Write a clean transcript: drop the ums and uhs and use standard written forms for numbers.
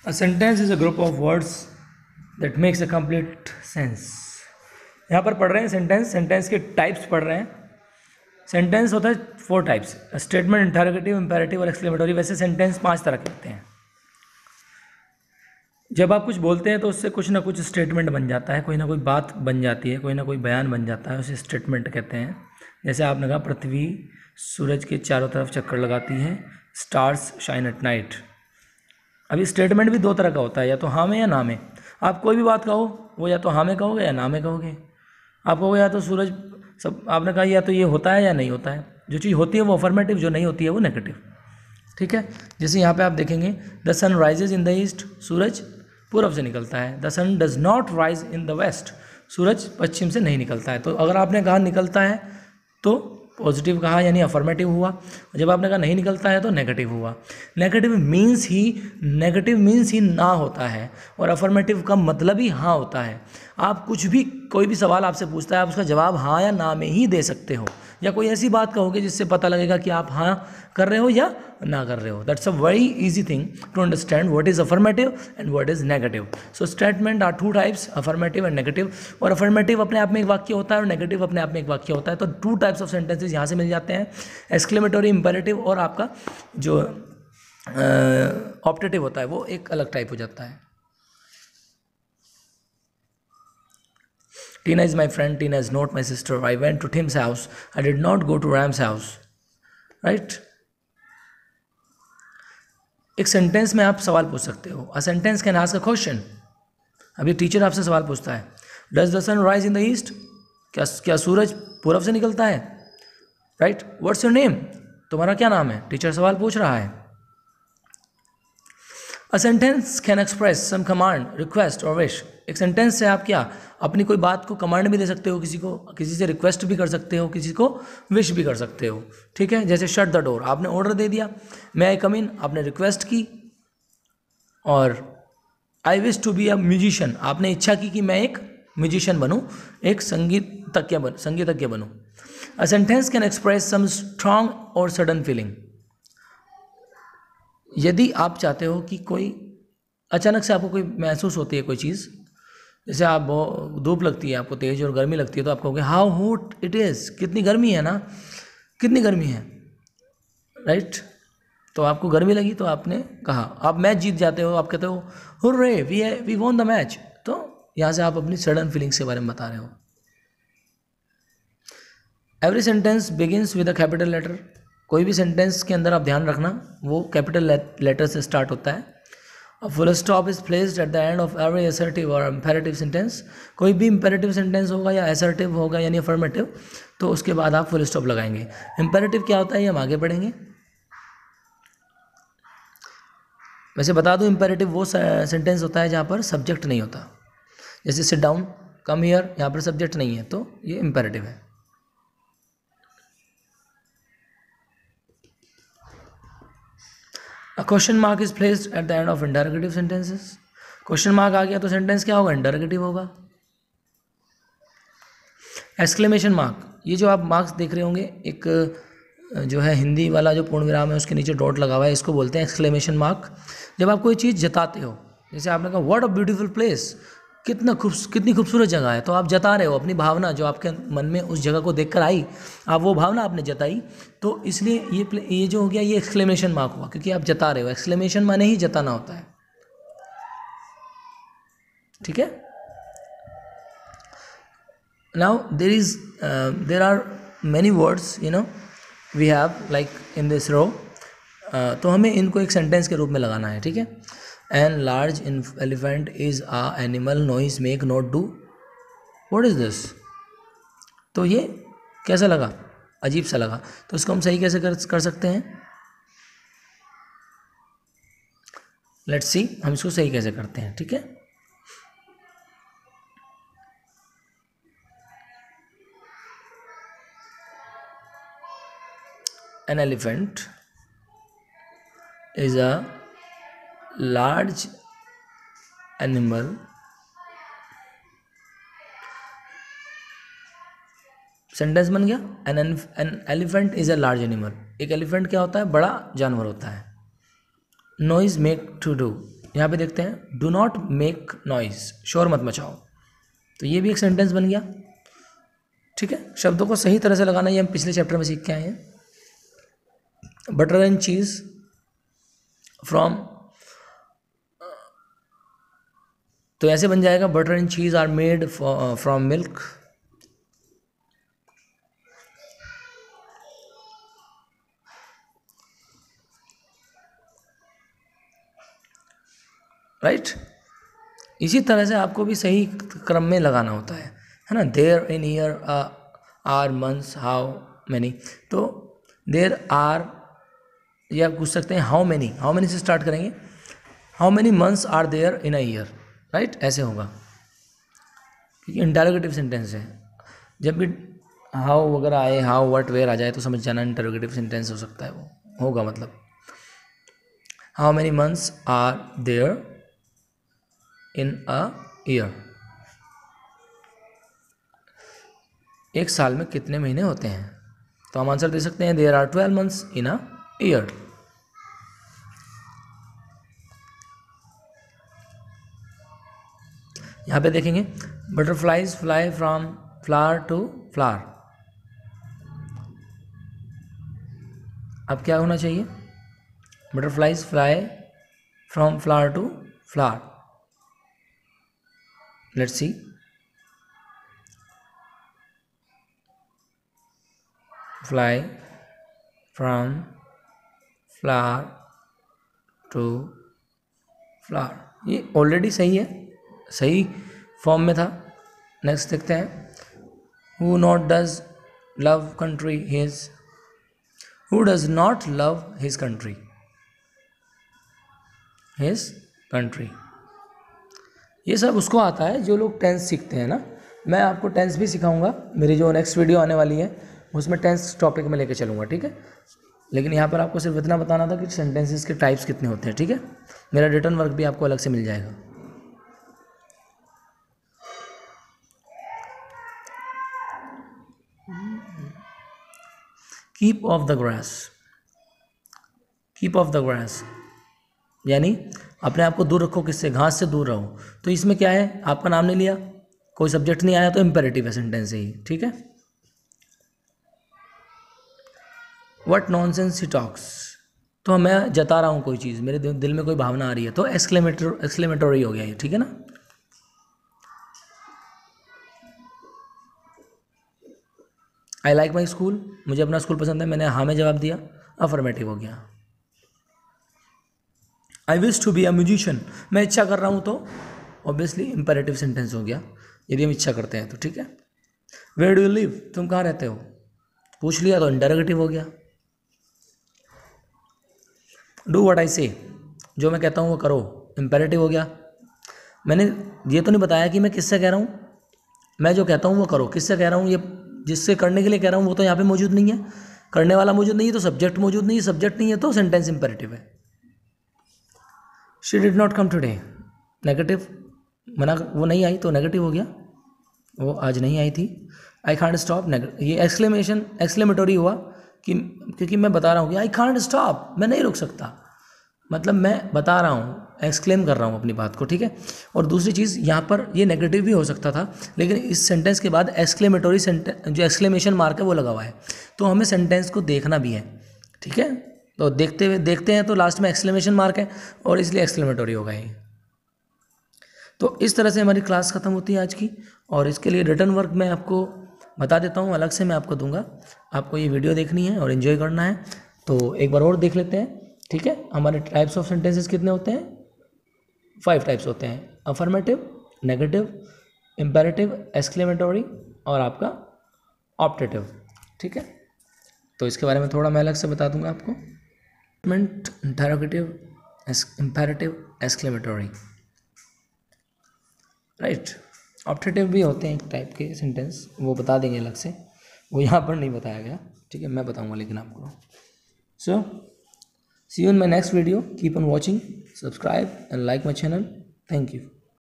A sentence is a group of words that makes a complete sense. यहाँ पर पढ़ रहे हैं सेंटेंस के टाइप्स पढ़ रहे हैं। सेंटेंस होता है 4 टाइप्स, स्टेटमेंट, इंटरोगेटिव, इंपेरेटिव और एक्सक्लेमेटरी। वैसे सेंटेंस 5 तरह के होते हैं। जब आप कुछ बोलते हैं तो उससे कुछ ना कुछ स्टेटमेंट बन जाता है, कोई ना कोई बात बन जाती है, कोई ना कोई बयान बन जाता है, उसे स्टेटमेंट कहते हैं। जैसे आपने कहा पृथ्वी सूरज के चारों तरफ चक्कर लगाती है, स्टार्स शाइन एट नाइट। अभी स्टेटमेंट भी 2 तरह का होता है, या तो हाँ में या ना में। आप कोई भी बात कहो वो या तो हाँ में कहोगे या ना में कहोगे। आप कहोगे या तो सूरज, सब आपने कहा या तो ये होता है या नहीं होता है। जो चीज़ होती है वो अफर्मेटिव, जो नहीं होती है वो नेगेटिव। ठीक है, जैसे यहाँ पे आप देखेंगे the sun rises in the east, सूरज पूरब से निकलता है। The sun does not rise in the west, सूरज पश्चिम से नहीं निकलता है। तो अगर आपने कहा निकलता है तो पॉजिटिव कहा यानी अफर्मेटिव हुआ, जब आपने कहा नहीं निकलता है तो नेगेटिव हुआ। नेगेटिव मीन्स ही ना होता है, और अफर्मेटिव का मतलब ही हाँ होता है। आप कुछ भी, कोई भी सवाल आपसे पूछता है, आप उसका जवाब हाँ या ना में ही दे सकते हो, या कोई ऐसी बात कहोगे जिससे पता लगेगा कि आप हाँ कर रहे हो या ना कर रहे हो। That's a very easy thing to understand what is affirmative and what is negative. So statement are 2 types, affirmative and negative. और अफर्मेटिव अपने आप में एक वाक्य होता है और नेगेटिव अपने आप में एक वाक्य होता है। तो 2 टाइप्स ऑफ सेंटेंसेस यहाँ से मिल जाते हैं, एक्सक्लेमेटरी, इंपेरेटिव, और आपका जो ऑप्टेटिव होता है वो एक अलग टाइप हो जाता है। Tina is my friend. Tina is not my sister. I went to Tim's house. I did not go to Ram's house. Right? एक सेंटेंस में आप सवाल पूछ सकते हो। A sentence can ask a question. अभी टीचर आपसे सवाल पूछता है, does the sun rise in the east, क्या सूरज पूरब से निकलता है। राइट? व्हाट्स योर नेम, तुम्हारा क्या नाम है। टीचर सवाल पूछ रहा है। A sentence can express some command, request और विश। एक सेंटेंस से आप क्या अपनी कोई बात को कमांड भी दे सकते हो, किसी को, किसी से रिक्वेस्ट भी कर सकते हो, किसी को विश भी कर सकते हो। ठीक है, जैसे शट द डोर, आपने ऑर्डर दे दिया, मे आई कम इन, आपने रिक्वेस्ट की। और I wish to be a musician, आपने इच्छा की कि मैं एक म्यूजिशियन बनूं, एक संगीतज्ञ बनूं। A sentence can express some strong or sudden feeling. यदि आप चाहते हो कि कोई अचानक से आपको कोई महसूस होती है कोई चीज़, जैसे आप धूप लगती है आपको तेज और गर्मी लगती है, तो आप कहोगे हाउ हॉट इट इज़, कितनी गर्मी है ना, कितनी गर्मी है। राइट? तो आपको गर्मी लगी तो आपने कहा। आप मैच जीत जाते हो, आप कहते हो hurray we won the match. तो यहाँ से आप अपनी सडन फीलिंग्स के बारे में बता रहे हो। Every sentence begins with a capital letter. कोई भी सेंटेंस के अंदर आप ध्यान रखना वो कैपिटल लेटर से स्टार्ट होता है। A full stop is placed at the end of every assertive or imperative sentence. कोई भी imperative sentence होगा या assertive होगा यानी affirmative, तो उसके बाद आप full stop लगाएंगे। imperative क्या होता है ये हम आगे पढ़ेंगे। वैसे बता दूं, imperative वो सेंटेंस होता है जहाँ पर सब्जेक्ट नहीं होता। जैसे सिट डाउन, कम हियर, यहाँ पर सब्जेक्ट नहीं है, तो ये imperative है। A question mark is placed at the end of interrogative sentences. Question mark आ गया तो सेंटेंस क्या होगा, इंटरोगेटिव होगा। एक्सक्लेमेशन मार्क, ये जो आप मार्क्स देख रहे होंगे, एक जो है हिंदी वाला जो पूर्ण विराम है उसके नीचे डॉट लगा हुआ है, इसको बोलते हैं एक्सक्लेमेशन मार्क। जब आप कोई चीज़ जताते हो, जैसे आपने कहा व्हाट अ ब्यूटीफुल प्लेस, कितनी खूबसूरत जगह है, तो आप जता रहे हो अपनी भावना जो आपके मन में उस जगह को देखकर आई, आप वो भावना आपने जताई। तो इसलिए ये जो हो गया ये एक्सक्लेमेशन मार्क हुआ, क्योंकि आप जता रहे हो। एक्सक्लेमेशन माने ही जताना होता है। ठीक है। Now there are many words we have like in this row, तो हमें इनको एक सेंटेंस के रूप में लगाना है। ठीक है। An large elephant is a animal noise make not do, what is this. तो ये कैसा लगा, अजीब सा लगा, तो इसको हम सही कैसे कर सकते हैं। लेट्स सी हम इसको सही कैसे करते हैं। ठीक है। An elephant is a large animal sentence बन गया। An elephant is a large animal, एक एलिफेंट क्या होता है, बड़ा जानवर होता है। नॉइज मेक टू डू, यहाँ पे देखते हैं, डू नॉट मेक नॉइज, शोर मत मचाओ। तो ये भी एक सेंटेंस बन गया। ठीक है, शब्दों को सही तरह से लगाना ये हम पिछले चैप्टर में सीख के आए हैं। बटर एंड चीज़ फ्रॉम, तो ऐसे बन जाएगा, butter and cheese are made from milk. Right, इसी तरह से आपको भी सही क्रम में लगाना होता है ना। There in year are months how many, तो देयर आर, या पूछ सकते हैं हाउ मैनी से स्टार्ट करेंगे, how many months are there in a year. Right, ऐसे होगा क्योंकि इंटरोगेटिव सेंटेंस है। जब भी हाउ वगैरह आए, हाउ व्हाट वेयर आ जाए तो समझ जाना इंटरोगेटिव सेंटेंस हो सकता है, वो होगा मतलब how many months are there in a year, एक साल में कितने महीने होते हैं। तो हम आंसर दे सकते हैं there are 12 months in a year. यहाँ पे देखेंगे, butterflies fly from flower to flower. अब क्या होना चाहिए, butterflies fly from flower to flower. Let's see, fly from flower to flower, ये ऑलरेडी सही है, सही फॉर्म में था। नेक्स्ट देखते हैं, who not does love country his, who does not love his country, his country. ये सब उसको आता है जो लोग टेंस सीखते हैं ना। मैं आपको टेंस भी सिखाऊंगा, मेरी जो नेक्स्ट वीडियो आने वाली है उसमें टेंस टॉपिक में लेके चलूँगा। ठीक है, लेकिन यहाँ पर आपको सिर्फ इतना बताना था कि सेंटेंसेस के टाइप्स कितने होते हैं। ठीक है, मेरा रिटर्न वर्क भी आपको अलग से मिल जाएगा। Keep of the grass, keep of the grass यानी अपने आप को दूर रखो, किससे, घास से दूर रहो। तो इसमें क्या है, आपका नाम नहीं लिया, कोई सब्जेक्ट नहीं आया, तो इम्पेरेटिव है सेंटेंस है ये। ठीक है, व्हाट नॉनसेंस ही टॉक्स, तो मैं जता रहा हूँ कोई चीज़, मेरे दिल में कोई भावना आ रही है, तो एक्सक्लेमेटोरी हो गया ये। ठीक है ना, आई लाइक माई स्कूल, मुझे अपना स्कूल पसंद है, मैंने हाँ में जवाब दिया, अफर्मेटिव हो गया। I wish to be a musician, मैं इच्छा कर रहा हूँ, तो ऑब्वियसली इंपेरेटिव सेंटेंस हो गया यदि हम इच्छा करते हैं तो। ठीक है, वेयर डू यू लिव, तुम कहाँ रहते हो, पूछ लिया तो इंटरोगेटिव हो गया। डू व्हाट आई से, जो मैं कहता हूँ वो करो, इंपेरेटिव हो गया। मैंने ये तो नहीं बताया कि मैं किससे कह रहा हूँ, मैं जो कहता हूँ वो करो, किससे कह रहा हूँ, ये जिससे करने के लिए कह रहा हूँ वो तो यहाँ पे मौजूद नहीं है, करने वाला मौजूद नहीं है तो सब्जेक्ट मौजूद नहीं है, सब्जेक्ट नहीं है तो सेंटेंस इंपेरेटिव है। She did not come today, negative, मना, वो नहीं आई तो नेगेटिव हो गया, वो आज नहीं आई थी। आई कांट स्टॉप, ये एक्सक्लेमेटोरी हुआ कि क्योंकि मैं बता रहा हूँ कि आई कांट स्टॉप, मैं नहीं रुक सकता, मतलब मैं बता रहा हूँ, एक्सक्लेम कर रहा हूँ अपनी बात को। ठीक है, और दूसरी चीज़ यहाँ पर ये नेगेटिव भी हो सकता था, लेकिन इस सेंटेंस के बाद एक्सक्लेमेटोरी जो एक्सक्लेमेशन मार्क है वो लगा हुआ है, तो हमें सेंटेंस को देखना भी है। ठीक है, तो देखते हैं तो लास्ट में एक्सक्लेमेशन मार्क है और इसलिए एक्सक्लेमेटोरी होगा ये। तो इस तरह से हमारी क्लास ख़त्म होती है आज की, और इसके लिए रिटर्न वर्क मैं आपको बता देता हूँ, अलग से मैं आपको दूंगा। आपको ये वीडियो देखनी है और एंजॉय करना है, तो एक बार और देख लेते हैं। ठीक है, हमारे टाइप्स ऑफ सेंटेंसेस कितने होते हैं, 5 टाइप्स होते हैं, अफर्मेटिव, नेगेटिव, इम्पेरेटिव, एक्सक्लेमेटोरी और आपका ऑप्टेटिव। ठीक है, तो इसके बारे में थोड़ा मैं अलग से बता दूंगा आपको। Interrogative, imperative, exclamatory, right. Optative भी होते हैं एक टाइप के सेंटेंस, वो बता देंगे अलग से, वो यहाँ पर नहीं बताया गया। ठीक है, मैं बताऊँगा लेकिन आपको। सो see you in my next video. Keep on watching, subscribe and like my channel. Thank you.